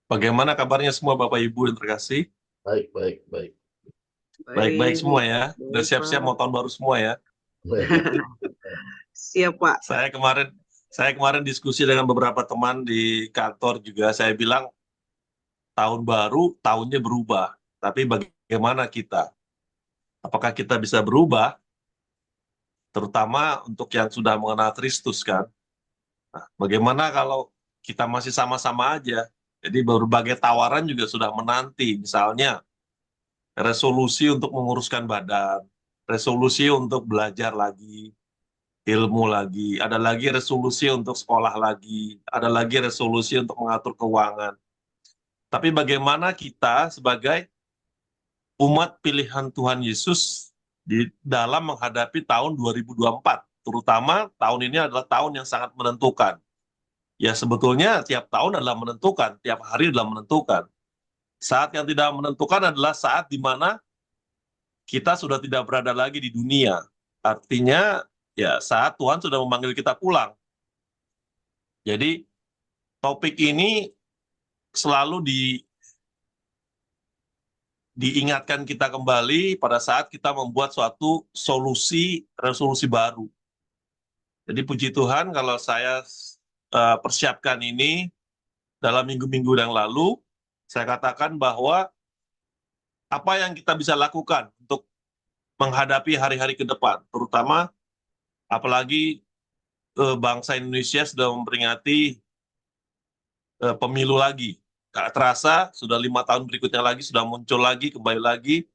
Bagaimana kabarnya semua Bapak Ibu yang terkasih? Baik, baik, baik. Baik-baik semua Baik, ya. Udah baik siap-siap Pak. mau tahun baru semua ya. Baik. Siap Pak. Saya kemarin saya kemarin diskusi dengan beberapa teman di kantor juga. Saya bilang tahun baru, tahunnya berubah. Tapi bagaimana kita? Apakah kita bisa berubah? Terutama untuk yang sudah mengenal Kristus kan. Nah, bagaimana kalau kita masih sama-sama aja? Jadi berbagai tawaran juga sudah menanti. Misalnya resolusi untuk menguruskan badan, resolusi untuk belajar lagi, ilmu lagi, ada lagi resolusi untuk sekolah lagi, ada lagi resolusi untuk mengatur keuangan. Tapi bagaimana kita sebagai umat pilihan Tuhan Yesus di dalam menghadapi tahun 2024, terutama tahun ini adalah tahun yang sangat menentukan. Ya sebetulnya tiap tahun adalah menentukan, tiap hari adalah menentukan. Saat yang tidak menentukan adalah saat di mana kita sudah tidak berada lagi di dunia. Artinya ya saat Tuhan sudah memanggil kita pulang. Jadi topik ini selalu diingatkan kita kembali pada saat kita membuat suatu resolusi baru. Jadi puji Tuhan kalau saya persiapkan ini dalam minggu-minggu yang lalu, saya katakan bahwa apa yang kita bisa lakukan untuk menghadapi hari-hari ke depan, terutama apalagi bangsa Indonesia sudah memperingati pemilu lagi. Gak terasa, sudah 5 tahun berikutnya lagi, sudah muncul lagi, kembali lagi.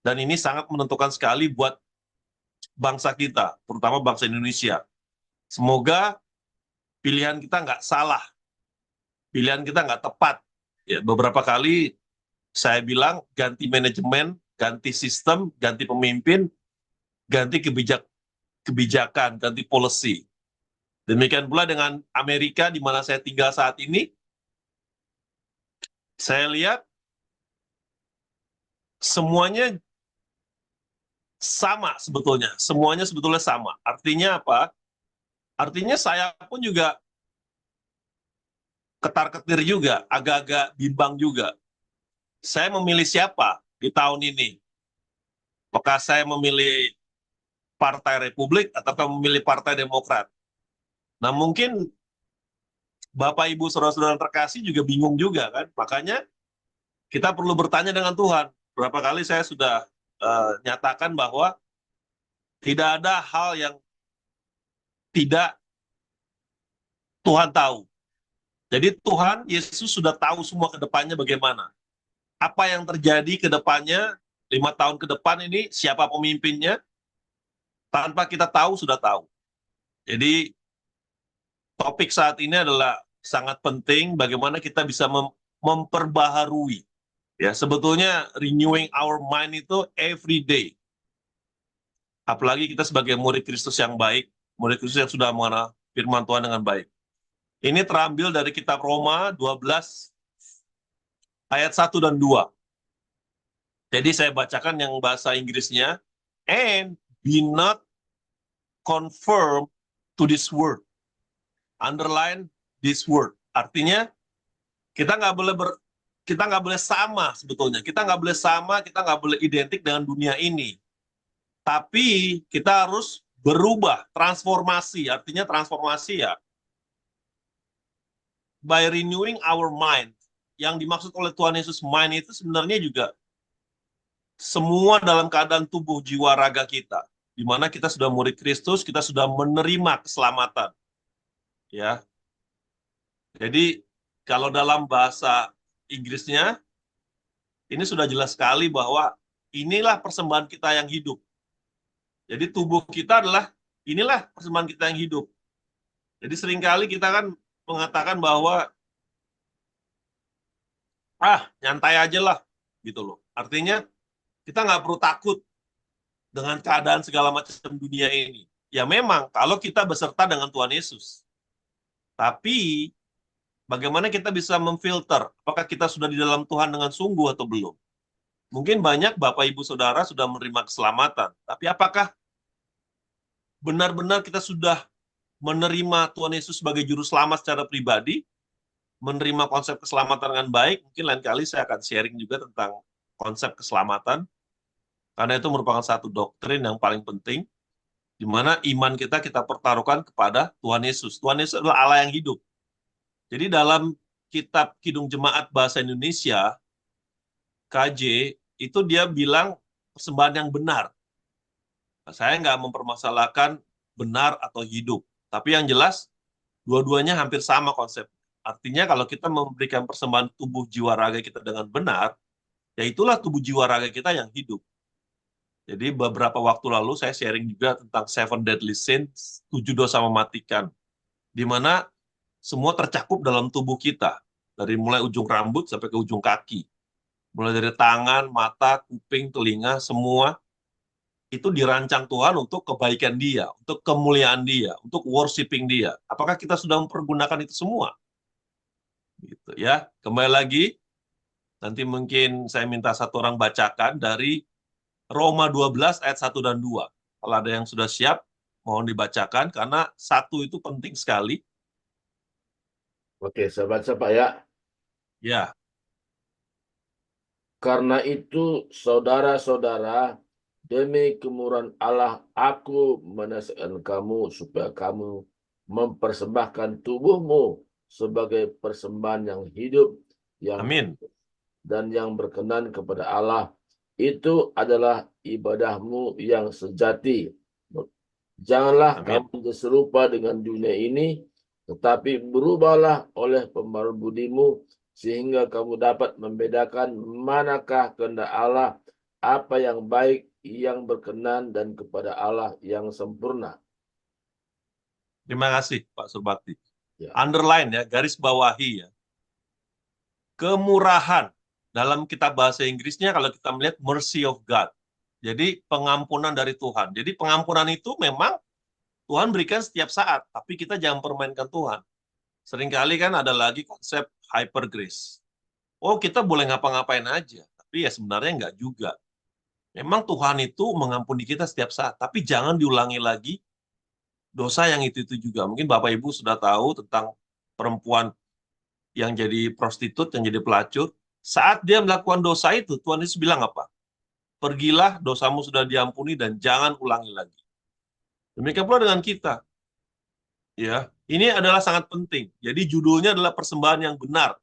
Dan ini sangat menentukan sekali buat bangsa kita, terutama bangsa Indonesia. Semoga pilihan kita nggak salah, pilihan kita nggak tepat. Ya, beberapa kali saya bilang ganti manajemen, ganti sistem, ganti pemimpin, ganti kebijakan, ganti policy. Demikian pula dengan Amerika di mana saya tinggal saat ini, saya lihat semuanya sama sebetulnya. Semuanya sebetulnya sama. Artinya apa? Artinya saya pun juga ketar-ketir juga, agak-agak bimbang juga. Saya memilih siapa di tahun ini? Apakah saya memilih Partai Republik atau memilih Partai Demokrat? Nah mungkin Bapak Ibu Saudara-saudara terkasih juga bingung juga kan. Makanya kita perlu bertanya dengan Tuhan. Berapa kali saya sudah nyatakan bahwa tidak ada hal yang tidak Tuhan tahu. Jadi Tuhan Yesus sudah tahu semua ke depannya bagaimana. Apa yang terjadi ke depannya, 5 tahun ke depan ini, siapa pemimpinnya, tanpa kita tahu, sudah tahu. Jadi topik saat ini adalah sangat penting bagaimana kita bisa memperbaharui. Ya, sebetulnya renewing our mind itu every day. Apalagi kita sebagai murid Kristus yang baik, murid Kristus yang sudah mengenal firman Tuhan dengan baik. Ini terambil dari kitab Roma 12 ayat 1 dan 2. Jadi saya bacakan yang bahasa Inggrisnya, and be not conformed to this word. Underline this word. Artinya kita nggak boleh sama sebetulnya. Kita nggak boleh sama, kita nggak boleh identik dengan dunia ini. Tapi kita harus berubah, transformasi. Artinya transformasi ya by renewing our mind. Yang dimaksud oleh Tuhan Yesus mind itu sebenarnya juga semua dalam keadaan tubuh, jiwa, raga kita. Di mana kita sudah murid Kristus, kita sudah menerima keselamatan. Ya. Jadi kalau dalam bahasa Inggrisnya ini sudah jelas sekali bahwa inilah persembahan kita yang hidup. Jadi tubuh kita inilah persembahan kita yang hidup. Jadi seringkali kita kan mengatakan bahwa nyantai aja lah gitu loh. Artinya kita nggak perlu takut dengan keadaan segala macam dunia ini. Ya memang kalau kita beserta dengan Tuhan Yesus. Tapi bagaimana kita bisa memfilter apakah kita sudah di dalam Tuhan dengan sungguh atau belum? Mungkin banyak Bapak Ibu Saudara sudah menerima keselamatan, tapi apakah benar-benar kita sudah menerima Tuhan Yesus sebagai juru selamat secara pribadi? menerima konsep keselamatan dengan baik, mungkin lain kali saya akan sharing juga tentang konsep keselamatan, karena itu merupakan satu doktrin yang paling penting, di mana iman kita pertaruhkan kepada Tuhan Yesus. Tuhan Yesus adalah Allah yang hidup. Jadi dalam kitab Kidung Jemaat Bahasa Indonesia, KJ, itu dia bilang persembahan yang benar. Nah, saya nggak mempermasalahkan benar atau hidup, tapi yang jelas dua-duanya hampir sama konsep. Artinya kalau kita memberikan persembahan tubuh jiwa raga kita dengan benar, ya itulah tubuh jiwa raga kita yang hidup. Jadi beberapa waktu lalu saya sharing juga tentang 7 Deadly Sins, 7 dosa mematikan, di mana semua tercakup dalam tubuh kita, dari mulai ujung rambut sampai ke ujung kaki. Mulai dari tangan, mata, kuping, telinga, semua itu dirancang Tuhan untuk kebaikan Dia, untuk kemuliaan Dia, untuk worshiping Dia. Apakah kita sudah mempergunakan itu semua? Gitu ya. Kembali lagi, nanti mungkin saya minta satu orang bacakan dari Roma 12 ayat 1 dan 2. Kalau ada yang sudah siap, mohon dibacakan, karena satu itu penting sekali. Oke, saya baca Pak ya. Ya, Karena itu, saudara-saudara, demi kemurahan Allah, aku menasihatkan kamu supaya kamu mempersembahkan tubuhmu sebagai persembahan yang hidup, yang amin. dan yang berkenan kepada Allah. Itu adalah ibadahmu yang sejati. Janganlah Amin. kamu menjadi serupa dengan dunia ini, tetapi berubahlah oleh pembaruan budimu, sehingga kamu dapat membedakan manakah kehendak Allah, apa yang baik, yang berkenan, dan kepada Allah yang sempurna. Terima kasih Pak Surbakti. Ya. Underline ya, garis bawahi ya. Kemurahan. Dalam kitab bahasa Inggrisnya kalau kita melihat mercy of God. Jadi pengampunan dari Tuhan. Jadi pengampunan itu memang Tuhan berikan setiap saat, tapi kita jangan permainkan Tuhan. Seringkali kan ada lagi konsep hyper grace. Oh, kita boleh ngapa-ngapain aja, tapi ya sebenarnya enggak juga. Memang Tuhan itu mengampuni kita setiap saat, tapi jangan diulangi lagi dosa yang itu-itu juga. Mungkin Bapak Ibu sudah tahu tentang perempuan yang jadi prostitut, yang jadi pelacur. Saat dia melakukan dosa itu, Tuhan Yesus bilang apa? Pergilah, dosamu sudah diampuni dan jangan ulangi lagi. Demikian pula dengan kita. Ya, ini adalah sangat penting. Jadi judulnya adalah persembahan yang benar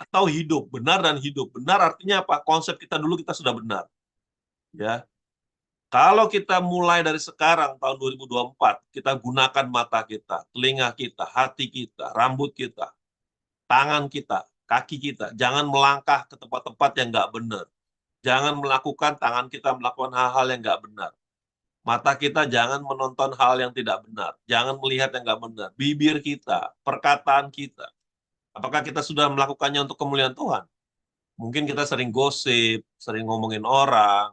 atau hidup, benar dan hidup. Benar artinya apa? Konsep kita dulu kita sudah benar. Ya. Kalau kita mulai dari sekarang tahun 2024, kita gunakan mata kita, telinga kita, hati kita, rambut kita, tangan kita, kaki kita. Jangan melangkah ke tempat-tempat yang nggak benar. Jangan melakukan tangan kita melakukan hal-hal yang nggak benar. Mata kita jangan menonton hal yang tidak benar. Jangan melihat yang nggak benar. Bibir kita, perkataan kita. Apakah kita sudah melakukannya untuk kemuliaan Tuhan? Mungkin kita sering gosip, sering ngomongin orang,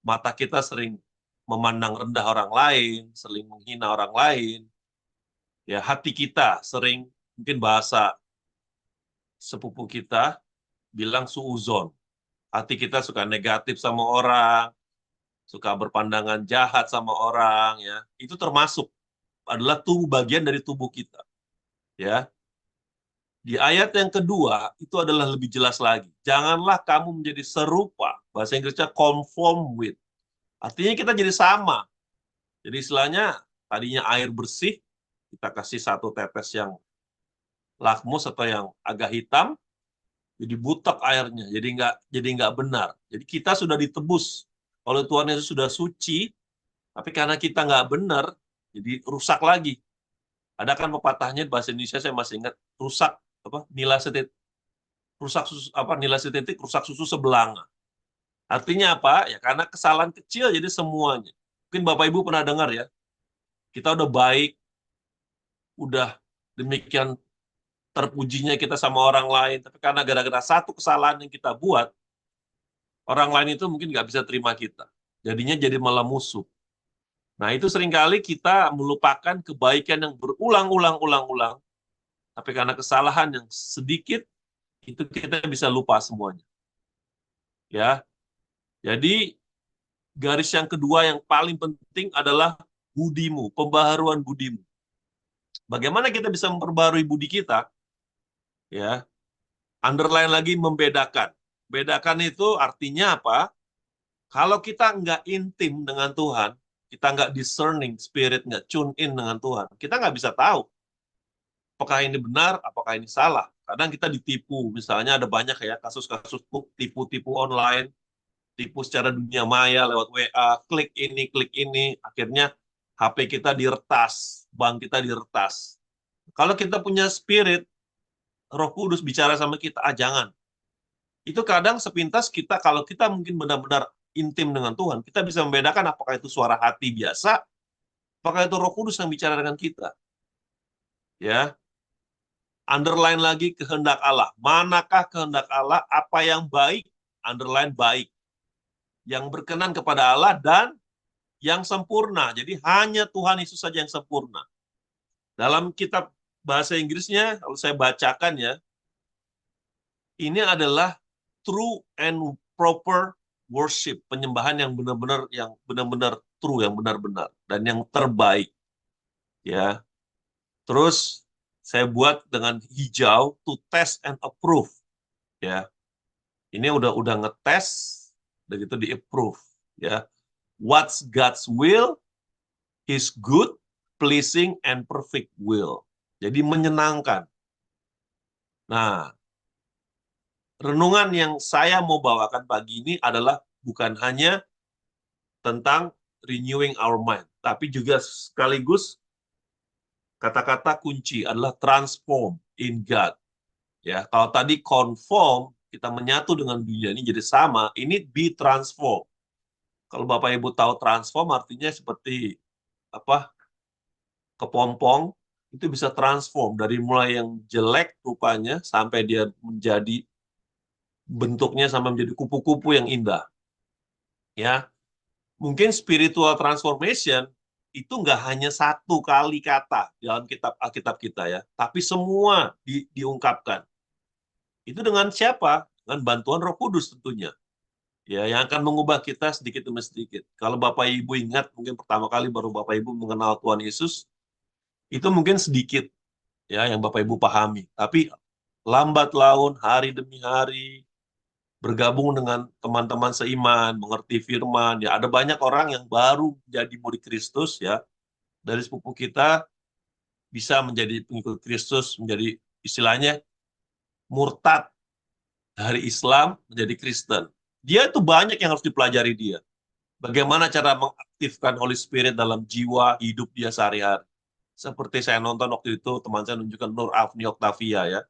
mata kita sering memandang rendah orang lain, sering menghina orang lain. Ya, hati kita sering, mungkin bahasa sepupu kita bilang suuzon. Hati kita suka negatif sama orang, suka berpandangan jahat sama orang, ya. Itu termasuk adalah bagian dari tubuh kita. Ya. Di ayat yang kedua, itu adalah lebih jelas lagi. Janganlah kamu menjadi serupa. Bahasa Inggrisnya conform with. Artinya kita jadi sama. Jadi istilahnya, tadinya air bersih, kita kasih satu tetes yang lakmus atau yang agak hitam, jadi butek airnya, jadi nggak benar. Jadi kita sudah ditebus oleh Tuhan Yesus, sudah suci, tapi karena kita nggak benar, jadi rusak lagi. Ada kan pepatahnya bahasa Indonesia saya masih ingat, rusak apa nilai setitik, rusak susu apa nilai setitik, rusak susu sebelanga. Artinya apa? Ya karena kesalahan kecil jadi semuanya. Mungkin Bapak Ibu pernah dengar ya, kita udah baik, udah demikian terpujinya kita sama orang lain, tapi karena gara-gara satu kesalahan yang kita buat, orang lain itu mungkin nggak bisa terima kita. Jadinya jadi malah musuh. Nah, itu seringkali kita melupakan kebaikan yang berulang-ulang, tapi karena kesalahan yang sedikit, itu kita bisa lupa semuanya. Ya, jadi garis yang kedua yang paling penting adalah budimu, pembaharuan budimu. Bagaimana kita bisa memperbarui budi kita? Ya, underline lagi membedakan. Bedakan itu artinya apa? Kalau kita nggak intim dengan Tuhan, kita nggak discerning spirit, nggak tune in dengan Tuhan, kita nggak bisa tahu apakah ini benar, apakah ini salah. Kadang kita ditipu, misalnya ada banyak ya kasus-kasus tipu-tipu online, tipu secara dunia maya lewat WA, klik ini, akhirnya HP kita diretas, bank kita diretas. Kalau kita punya spirit, Roh Kudus bicara sama kita, jangan. Itu kadang sepintas kita, kalau kita mungkin benar-benar intim dengan Tuhan, kita bisa membedakan apakah itu suara hati biasa, apakah itu Roh Kudus yang bicara dengan kita. Ya, underline lagi kehendak Allah. Manakah kehendak Allah? Apa yang baik? Underline baik. Yang berkenan kepada Allah dan yang sempurna. Jadi hanya Tuhan Yesus saja yang sempurna. Dalam kitab bahasa Inggrisnya, kalau saya bacakan ya, ini adalah true and proper worship, penyembahan yang benar-benar true, yang benar-benar dan yang terbaik. Ya. Terus saya buat dengan hijau to test and approve. Ya. Ini udah ngetes, begitu di approve. Ya. What's God's will? His good, pleasing, and perfect will. Jadi menyenangkan. Nah, renungan yang saya mau bawakan pagi ini adalah bukan hanya tentang renewing our mind, tapi juga sekaligus kata-kata kunci adalah transform in God. Ya, kalau tadi conform, kita menyatu dengan dunia ini jadi sama, ini be transform. Kalau Bapak Ibu tahu transform artinya seperti apa? Kepompong itu bisa transform dari mulai yang jelek rupanya sampai dia menjadi bentuknya sampai menjadi kupu-kupu yang indah. Ya, mungkin spiritual transformation itu nggak hanya satu kali kata dalam kitab Alkitab kita ya, tapi semua diungkapkan. Itu dengan siapa? Dengan bantuan Roh Kudus tentunya. Ya, yang akan mengubah kita sedikit demi sedikit. Kalau Bapak Ibu ingat, mungkin pertama kali baru Bapak Ibu mengenal Tuhan Yesus, itu mungkin sedikit ya yang Bapak Ibu pahami. Tapi lambat laun, hari demi hari, bergabung dengan teman-teman seiman, mengerti firman. Ya, ada banyak orang yang baru jadi murid Kristus ya. Dari sepupu kita bisa menjadi pengikut Kristus, menjadi istilahnya murtad dari Islam menjadi Kristen. Dia itu banyak yang harus dipelajari dia. Bagaimana cara mengaktifkan Holy Spirit dalam jiwa hidup dia sehari-hari. Seperti saya nonton waktu itu, teman saya nunjukkan Nur Afni Octavia ya.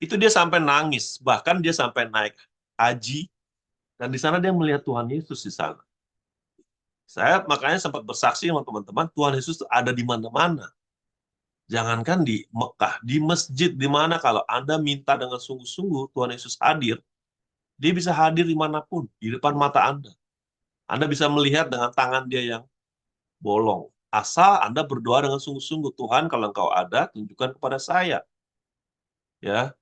Itu dia sampai nangis, bahkan dia sampai naik haji, dan di sana dia melihat Tuhan Yesus di sana. Saya makanya sempat bersaksi sama teman-teman, Tuhan Yesus ada di mana-mana. Jangankan di Mekah, di masjid, di mana kalau Anda minta dengan sungguh-sungguh Tuhan Yesus hadir, dia bisa hadir dimanapun, di depan mata Anda. Anda bisa melihat dengan tangan dia yang bolong. Asal Anda berdoa dengan sungguh-sungguh, Tuhan kalau Engkau ada, tunjukkan kepada saya. Ya,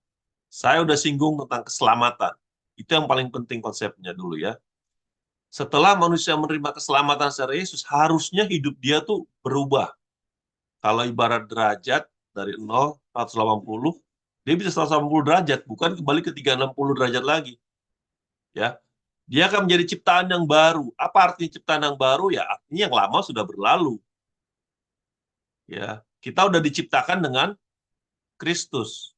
saya udah singgung tentang keselamatan. Itu yang paling penting konsepnya dulu ya. Setelah manusia menerima keselamatan secara Yesus, harusnya hidup dia tuh berubah. Kalau ibarat derajat dari 0, 180, dia bisa 180 derajat, bukan kembali ke 360 derajat lagi. Ya, dia akan menjadi ciptaan yang baru. Apa artinya ciptaan yang baru? Ya, artinya yang lama sudah berlalu. Ya, kita udah diciptakan dengan Kristus.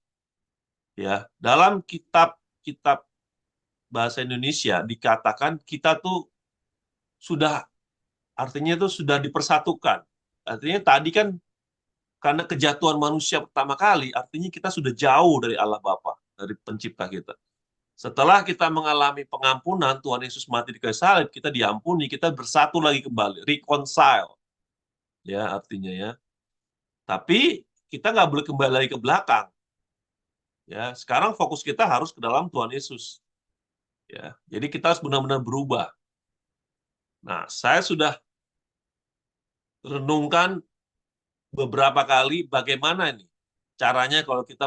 Ya, dalam kitab bahasa Indonesia dikatakan kita tuh sudah artinya itu sudah dipersatukan. Artinya tadi kan karena kejatuhan manusia pertama kali, artinya kita sudah jauh dari Allah Bapa, dari pencipta kita. Setelah kita mengalami pengampunan, Tuhan Yesus mati di kayu salib, kita diampuni, kita bersatu lagi kembali, reconcile. Ya, artinya ya. Tapi kita nggak boleh kembali lagi ke belakang. Ya, sekarang fokus kita harus ke dalam Tuhan Yesus. Ya, jadi kita harus benar-benar berubah. Nah, saya sudah renungkan beberapa kali bagaimana nih caranya kalau kita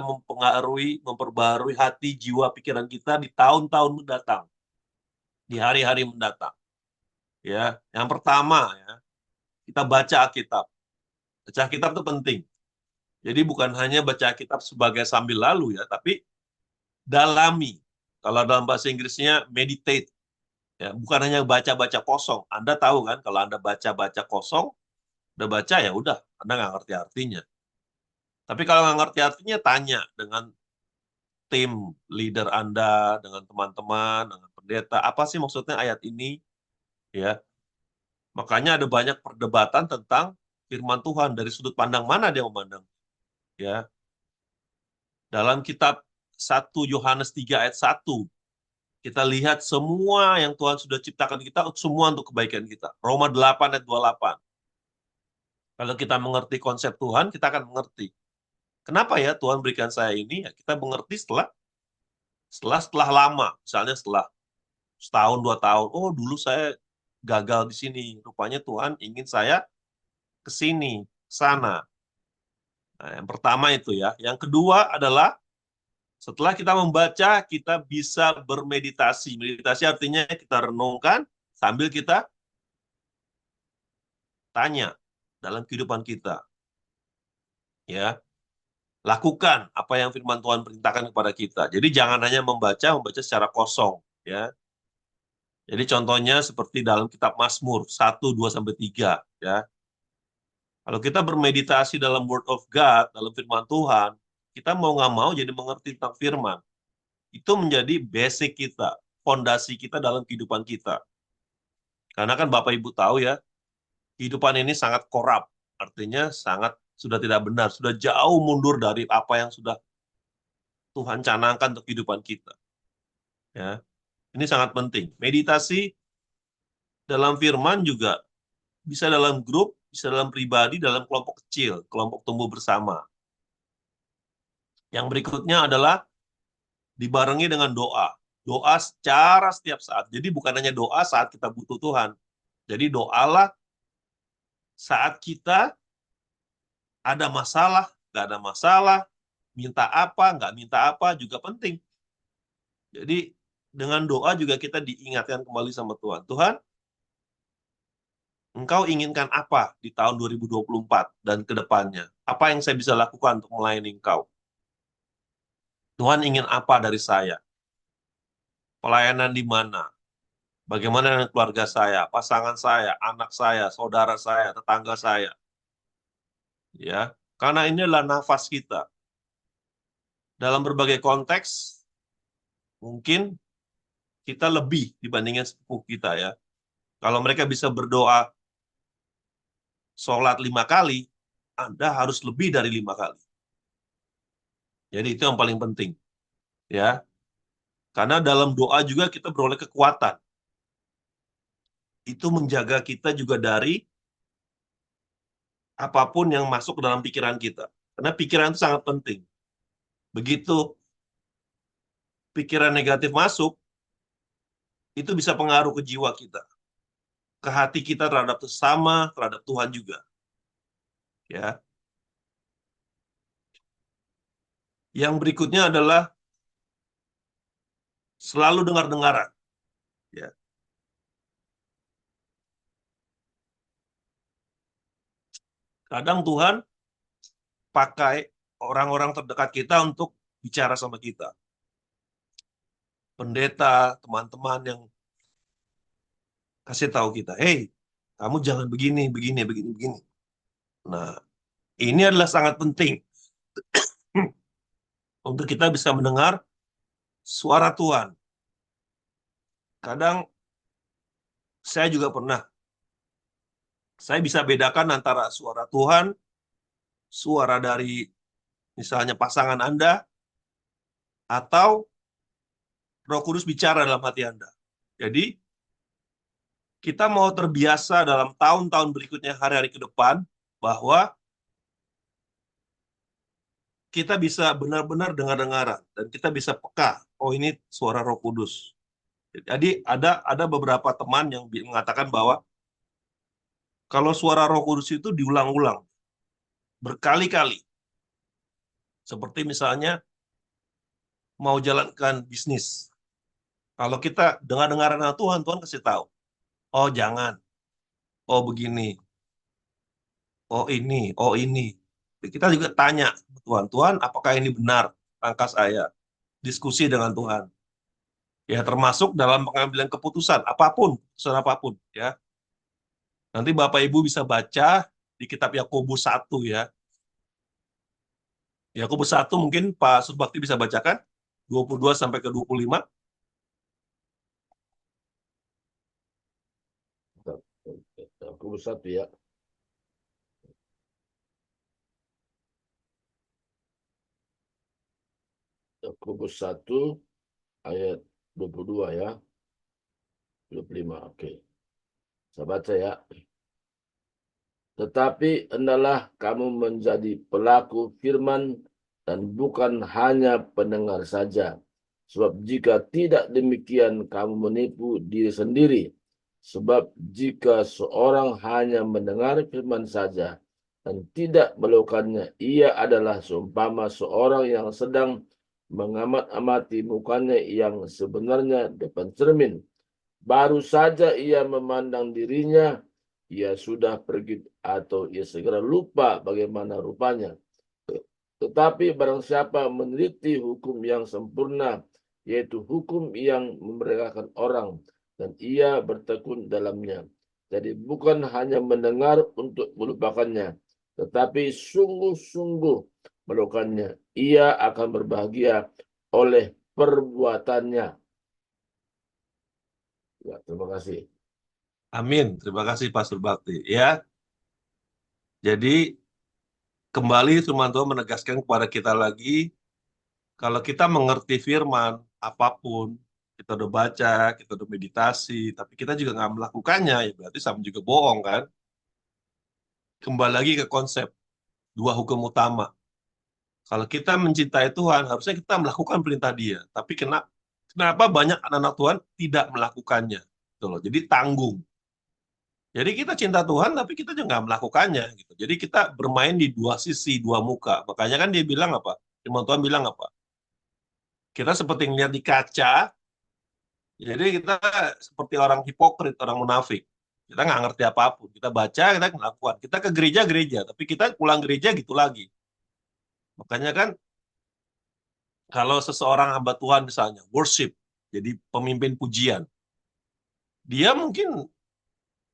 memperbarui hati, jiwa, pikiran kita di tahun-tahun mendatang, di hari-hari mendatang. Ya, yang pertama ya, kita baca Alkitab. Baca Alkitab itu penting. Jadi bukan hanya baca kitab sebagai sambil lalu ya, tapi dalami. Kalau dalam bahasa Inggrisnya meditate. Ya, bukan hanya baca-baca kosong. Anda tahu kan, kalau Anda baca-baca kosong, udah baca ya udah, Anda nggak ngerti artinya. Tapi kalau nggak ngerti artinya, tanya dengan tim leader Anda, dengan teman-teman, dengan pendeta, apa sih maksudnya ayat ini? Ya, makanya ada banyak perdebatan tentang firman Tuhan dari sudut pandang mana dia memandang. Ya, dalam kitab 1 Yohanes 3 ayat 1, kita lihat semua yang Tuhan sudah ciptakan kita, semua untuk kebaikan kita. Roma 8 ayat 28. Kalau kita mengerti konsep Tuhan, kita akan mengerti. Kenapa ya Tuhan berikan saya ini? Ya, kita mengerti setelah lama. Misalnya setelah setahun, 2 tahun. Oh, dulu saya gagal di sini. Rupanya Tuhan ingin saya ke sini, ke sana. Nah, yang pertama itu ya. Yang kedua adalah setelah kita membaca, kita bisa bermeditasi. Meditasi artinya kita renungkan sambil kita tanya dalam kehidupan kita. Ya, lakukan apa yang firman Tuhan perintahkan kepada kita. Jadi jangan hanya membaca secara kosong. Ya, jadi contohnya seperti dalam kitab Mazmur 1, 2, sampai 3. Ya, kalau kita bermeditasi dalam Word of God, dalam firman Tuhan, kita mau nggak mau jadi mengerti tentang firman. Itu menjadi basic kita, fondasi kita dalam kehidupan kita. Karena kan Bapak Ibu tahu ya, kehidupan ini sangat korup, artinya sangat sudah tidak benar, sudah jauh mundur dari apa yang sudah Tuhan canangkan untuk kehidupan kita. Ya, ini sangat penting. Meditasi dalam firman juga bisa dalam grup, bisa dalam pribadi, dalam kelompok kecil, kelompok tumbuh bersama. Yang berikutnya adalah dibarengi dengan doa. Doa secara setiap saat. Jadi bukan hanya doa saat kita butuh Tuhan. Jadi doalah saat kita ada masalah, nggak ada masalah, minta apa, nggak minta apa, juga penting. Jadi dengan doa juga kita diingatkan kembali sama Tuhan. Tuhan, Engkau inginkan apa di tahun 2024 dan ke depannya? Apa yang saya bisa lakukan untuk melayani Engkau? Tuhan ingin apa dari saya? Pelayanan di mana? Bagaimana dengan keluarga saya, pasangan saya, anak saya, saudara saya, tetangga saya? Ya, karena ini adalah nafas kita. Dalam berbagai konteks, mungkin kita lebih dibandingkan sepupu kita ya. Kalau mereka bisa berdoa sholat 5 kali, Anda harus lebih dari 5 kali. Jadi itu yang paling penting. Ya, karena dalam doa juga kita beroleh kekuatan. Itu menjaga kita juga dari apapun yang masuk ke dalam pikiran kita. Karena pikiran itu sangat penting. Begitu pikiran negatif masuk, itu bisa pengaruh ke jiwa kita. Ke hati kita terhadap sesama, terhadap Tuhan juga. Ya. Yang berikutnya adalah selalu dengar-dengaran. Ya. Kadang Tuhan pakai orang-orang terdekat kita untuk bicara sama kita. Pendeta, teman-teman yang kasih tahu kita, hey, kamu jangan begini, begini, begini, begini. Nah, ini adalah sangat penting untuk kita bisa mendengar suara Tuhan. Kadang saya juga pernah, saya bisa bedakan antara suara Tuhan, suara dari misalnya pasangan Anda, atau Roh Kudus bicara dalam hati Anda. Jadi, kita mau terbiasa dalam tahun-tahun berikutnya, hari-hari ke depan, bahwa kita bisa benar-benar dengar-dengaran, dan kita bisa peka, oh ini suara Roh Kudus. Jadi ada beberapa teman yang mengatakan bahwa kalau suara Roh Kudus itu diulang-ulang, berkali-kali. Seperti misalnya mau jalankan bisnis. Kalau kita dengar-dengaran Tuhan, Tuhan kasih tahu, oh jangan, oh begini, oh ini, Tapi kita juga tanya, Tuhan, apakah ini benar? Langkah saya. Diskusi dengan Tuhan. Ya, termasuk dalam pengambilan keputusan, keputusan apapun. Ya. Nanti Bapak Ibu bisa baca di kitab Yakobus 1 ya. Yakobus 1 mungkin Pak Surbakti bisa bacakan, 22 sampai ke 25. Yakobus 1 ya. Yakobus 1 ayat 22 ya. 25. Oke. Saya baca ya. Tetapi hendaklah kamu menjadi pelaku firman dan bukan hanya pendengar saja. Sebab jika tidak demikian kamu menipu diri sendiri. Sebab jika seorang hanya mendengar firman saja dan tidak melakukannya, ia adalah seumpama seorang yang sedang mengamat-amati mukanya yang sebenarnya depan cermin. Baru saja ia memandang dirinya, ia sudah pergi atau ia segera lupa bagaimana rupanya. Tetapi barang siapa meneliti hukum yang sempurna, yaitu hukum yang memerdekakan orang, dan ia bertekun dalamnya. Jadi bukan hanya mendengar untuk melupakannya, tetapi sungguh-sungguh melakukannya. Ia akan berbahagia oleh perbuatannya. Ya, terima kasih. Amin. Terima kasih Pak Surbakti. Ya, jadi kembali firman Tuhan menegaskan kepada kita lagi, kalau kita mengerti firman, apapun, kita udah baca, kita udah meditasi, tapi kita juga nggak melakukannya, ya berarti sama juga bohong kan? Kembali lagi ke konsep dua hukum utama. Kalau kita mencintai Tuhan, harusnya kita melakukan perintah Dia. Tapi kenapa banyak anak-anak Tuhan tidak melakukannya? Gitu loh. Jadi tanggung. Jadi kita cinta Tuhan, tapi kita juga nggak melakukannya. Gitu. Jadi kita bermain di dua sisi, dua muka. Makanya kan dia bilang apa? Firman Tuhan bilang apa? Kita seperti ngeliat di kaca, jadi kita seperti orang hipokrit, orang munafik. Kita nggak ngerti apapun. Kita baca, kita melakukan. Kita ke gereja, tapi kita pulang gereja gitu lagi. Makanya kan kalau seseorang hamba Tuhan misalnya, worship, jadi pemimpin pujian, dia mungkin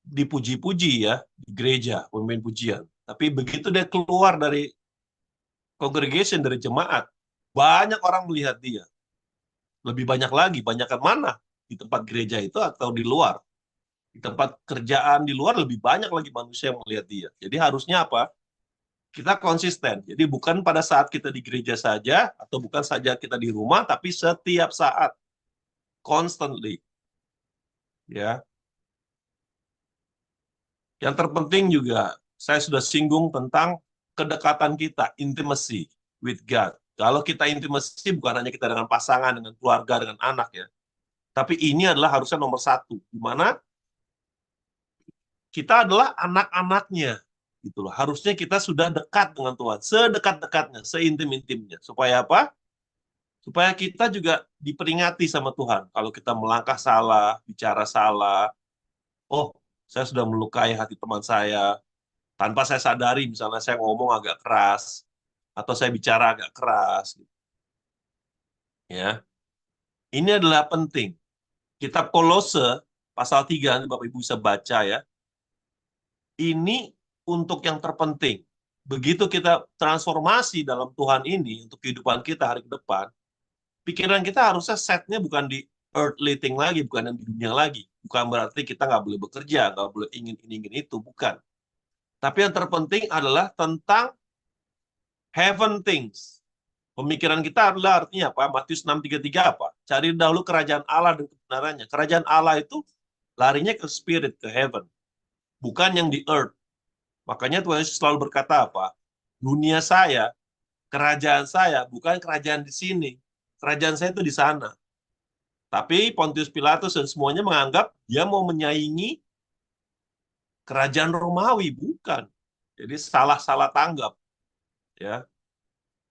dipuji-puji ya di gereja, pemimpin pujian. Tapi begitu dia keluar dari congregation, dari jemaat, banyak orang melihat dia. Lebih banyak lagi, banyakkan mana? Di tempat gereja itu atau di luar? Di tempat kerjaan di luar lebih banyak lagi manusia yang melihat dia. Jadi harusnya apa? Kita konsisten. Jadi bukan pada saat kita di gereja saja, atau bukan saja kita di rumah, tapi setiap saat. Constantly. Ya. Yang terpenting juga, saya sudah singgung tentang kedekatan kita, intimacy with God. Kalau kita intimacy bukan hanya kita dengan pasangan, dengan keluarga, dengan anak ya. Tapi ini adalah harusnya nomor satu. Di mana kita adalah anak-anaknya. Gitu loh. Harusnya kita sudah dekat dengan Tuhan. Sedekat-dekatnya, seintim-intimnya. Supaya apa? Supaya kita juga diperingati sama Tuhan. Kalau kita melangkah salah, bicara salah, oh, saya sudah melukai hati teman saya, tanpa saya sadari, misalnya saya ngomong agak keras, atau saya bicara agak keras. Ya, ini adalah penting. Kitab Kolose, pasal 3, nanti Bapak Ibu bisa baca ya, ini untuk yang terpenting. Begitu kita transformasi dalam Tuhan ini, untuk kehidupan kita hari ke depan, pikiran kita harusnya setnya bukan di earthly thing lagi, bukan yang di dunia lagi. Bukan berarti kita nggak boleh bekerja, nggak boleh ingin itu, bukan. Tapi yang terpenting adalah tentang heaven things. Pemikiran kita adalah artinya apa? Matius 6:33 apa? Cari dahulu kerajaan Allah dan kebenarannya. Kerajaan Allah itu larinya ke spirit, ke heaven. Bukan yang di earth. Makanya Tuhan Yesus selalu berkata apa? Dunia saya, kerajaan saya, bukan kerajaan di sini. Kerajaan saya itu di sana. Tapi Pontius Pilatus dan semuanya menganggap dia mau menyaingi kerajaan Romawi, bukan. Jadi salah-salah tanggap. Ya.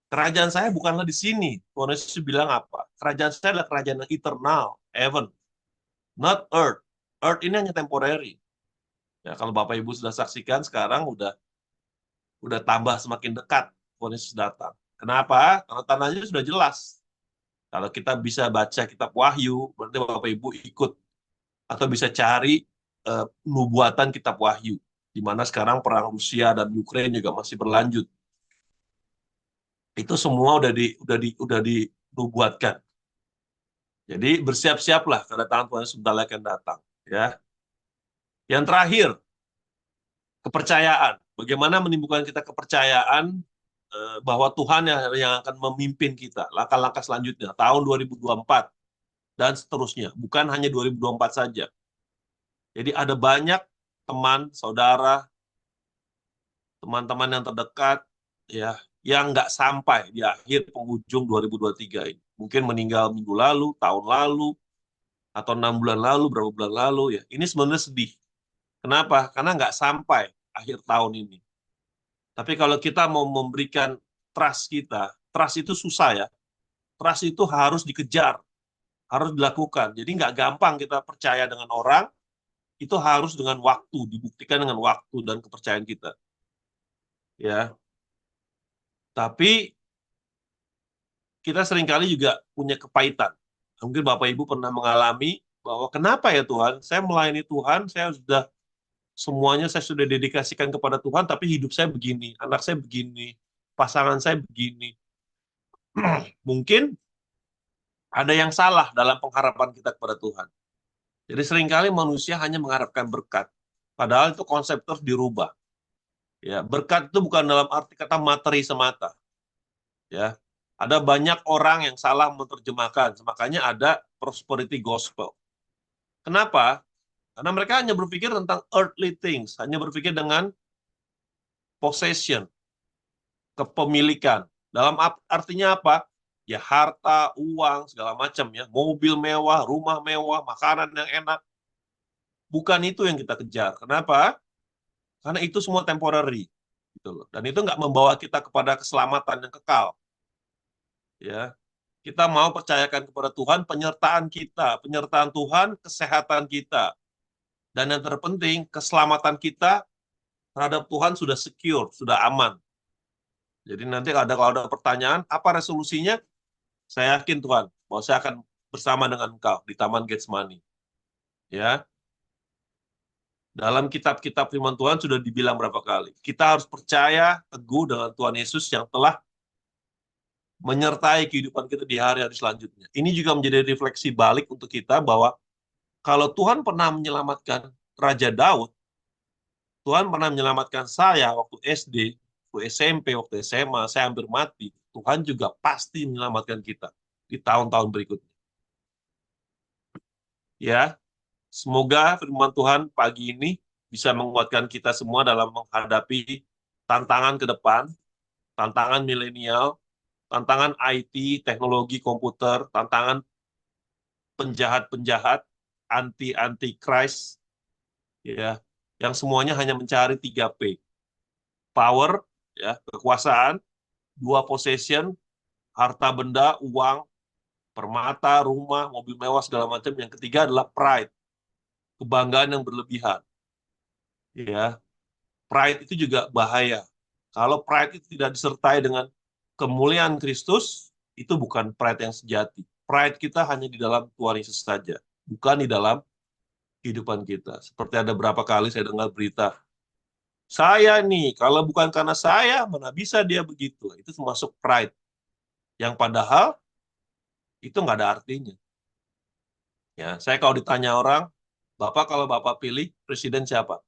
Kerajaan saya bukanlah di sini. Tuhan Yesus bilang apa? Kerajaan saya adalah kerajaan yang eternal, heaven, not earth. Earth ini hanya temporary. Ya, kalau Bapak Ibu sudah saksikan sekarang udah tambah semakin dekat Tuhan Yesus datang. Kenapa? Karena tandanya sudah jelas. Kalau kita bisa baca kitab Wahyu, berarti Bapak Ibu ikut atau bisa cari nubuatan kitab Wahyu, di mana sekarang perang Rusia dan Ukraina juga masih berlanjut. Itu semua udah dinubuatkan. Jadi bersiap-siaplah karena tangan Tuhan Yesus sebentar lagi akan datang. Ya. Yang terakhir, kepercayaan. Bagaimana menimbulkan kita kepercayaan bahwa Tuhan yang akan memimpin kita, langkah-langkah selanjutnya, tahun 2024 dan seterusnya. Bukan hanya 2024 saja. Jadi ada banyak teman, saudara, teman-teman yang terdekat, ya, yang nggak sampai di akhir penghujung 2023 ini. Mungkin meninggal minggu lalu, tahun lalu, atau 6 bulan lalu, berapa bulan lalu, ya. Ini sebenarnya sedih. Kenapa? Karena nggak sampai akhir tahun ini. Tapi kalau kita mau memberikan trust kita, trust itu susah ya. Trust itu harus dikejar, harus dilakukan. Jadi nggak gampang kita percaya dengan orang, itu harus dengan waktu, dibuktikan dengan waktu dan kepercayaan kita. Ya. Tapi kita seringkali juga punya kepahitan. Mungkin Bapak Ibu pernah mengalami bahwa kenapa ya Tuhan, saya melayani Tuhan, semuanya saya sudah dedikasikan kepada Tuhan, tapi hidup saya begini, anak saya begini, pasangan saya begini. Mungkin ada yang salah dalam pengharapan kita kepada Tuhan. Jadi seringkali manusia hanya mengharapkan berkat, padahal itu konsep terus dirubah. Ya, berkat itu bukan dalam arti kata materi semata. Ya, ada banyak orang yang salah menerjemahkan, makanya ada prosperity gospel. Kenapa? Karena mereka hanya berpikir tentang earthly things, hanya berpikir dengan possession, kepemilikan. Dalam artinya apa? Ya harta, uang, segala macam ya, mobil mewah, rumah mewah, makanan yang enak. Bukan itu yang kita kejar. Kenapa? Karena itu semua temporary, gitu loh. Dan itu nggak membawa kita kepada keselamatan yang kekal. Ya, kita mau percayakan kepada Tuhan penyertaan kita, penyertaan Tuhan, kesehatan kita. Dan yang terpenting, keselamatan kita terhadap Tuhan sudah secure, sudah aman. Jadi nanti kalau ada pertanyaan, apa resolusinya? Saya yakin Tuhan, bahwa saya akan bersama dengan engkau di Taman Getsemani. Ya, dalam kitab-kitab firman Tuhan sudah dibilang berapa kali. Kita harus percaya teguh dengan Tuhan Yesus yang telah menyertai kehidupan kita di hari-hari selanjutnya. Ini juga menjadi refleksi balik untuk kita bahwa kalau Tuhan pernah menyelamatkan Raja Daud, Tuhan pernah menyelamatkan saya waktu SD, waktu SMP, waktu SMA, saya hampir mati. Tuhan juga pasti menyelamatkan kita di tahun-tahun berikutnya. Ya, semoga firman Tuhan pagi ini bisa menguatkan kita semua dalam menghadapi tantangan ke depan, tantangan milenial, tantangan IT, teknologi komputer, tantangan penjahat-penjahat, anti-Christ, ya, yang semuanya hanya mencari 3P. Power, ya, kekuasaan, 2 possession, harta benda, uang, permata, rumah, mobil mewah, segala macam. Yang ketiga adalah pride, kebanggaan yang berlebihan. Ya, pride itu juga bahaya. Kalau pride itu tidak disertai dengan kemuliaan Kristus, itu bukan pride yang sejati. Pride kita hanya di dalam Tuhan Yesus saja, bukan di dalam kehidupan kita. Seperti ada berapa kali saya dengar berita, saya nih, kalau bukan karena saya, mana bisa dia begitu. Itu termasuk pride. Yang padahal, itu nggak ada artinya. Ya, saya kalau ditanya orang, Bapak kalau Bapak pilih presiden siapa?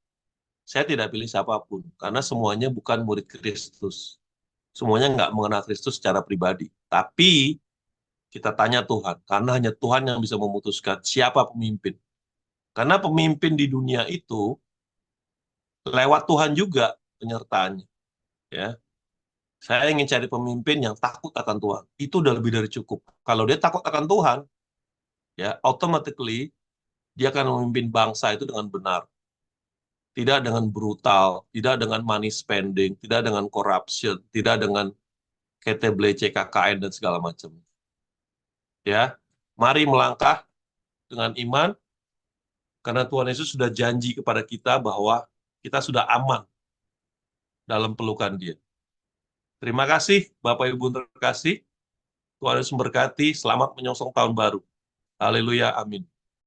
Saya tidak pilih siapapun, karena semuanya bukan murid Kristus. Semuanya nggak mengenal Kristus secara pribadi. Tapi, kita tanya Tuhan, karena hanya Tuhan yang bisa memutuskan siapa pemimpin. Karena pemimpin di dunia itu, lewat Tuhan juga penyertaannya. Ya, saya ingin cari pemimpin yang takut akan Tuhan. Itu udah lebih dari cukup. Kalau dia takut akan Tuhan, ya automatically dia akan memimpin bangsa itu dengan benar. Tidak dengan brutal, tidak dengan money spending, tidak dengan corruption, tidak dengan KTBLC, KKN, dan segala macam. Ya, mari melangkah dengan iman, karena Tuhan Yesus sudah janji kepada kita bahwa kita sudah aman dalam pelukan Dia. Terima kasih, Bapak Ibu terkasih. Tuhan Yesus memberkati. Selamat menyongsong tahun baru. Haleluya, amin.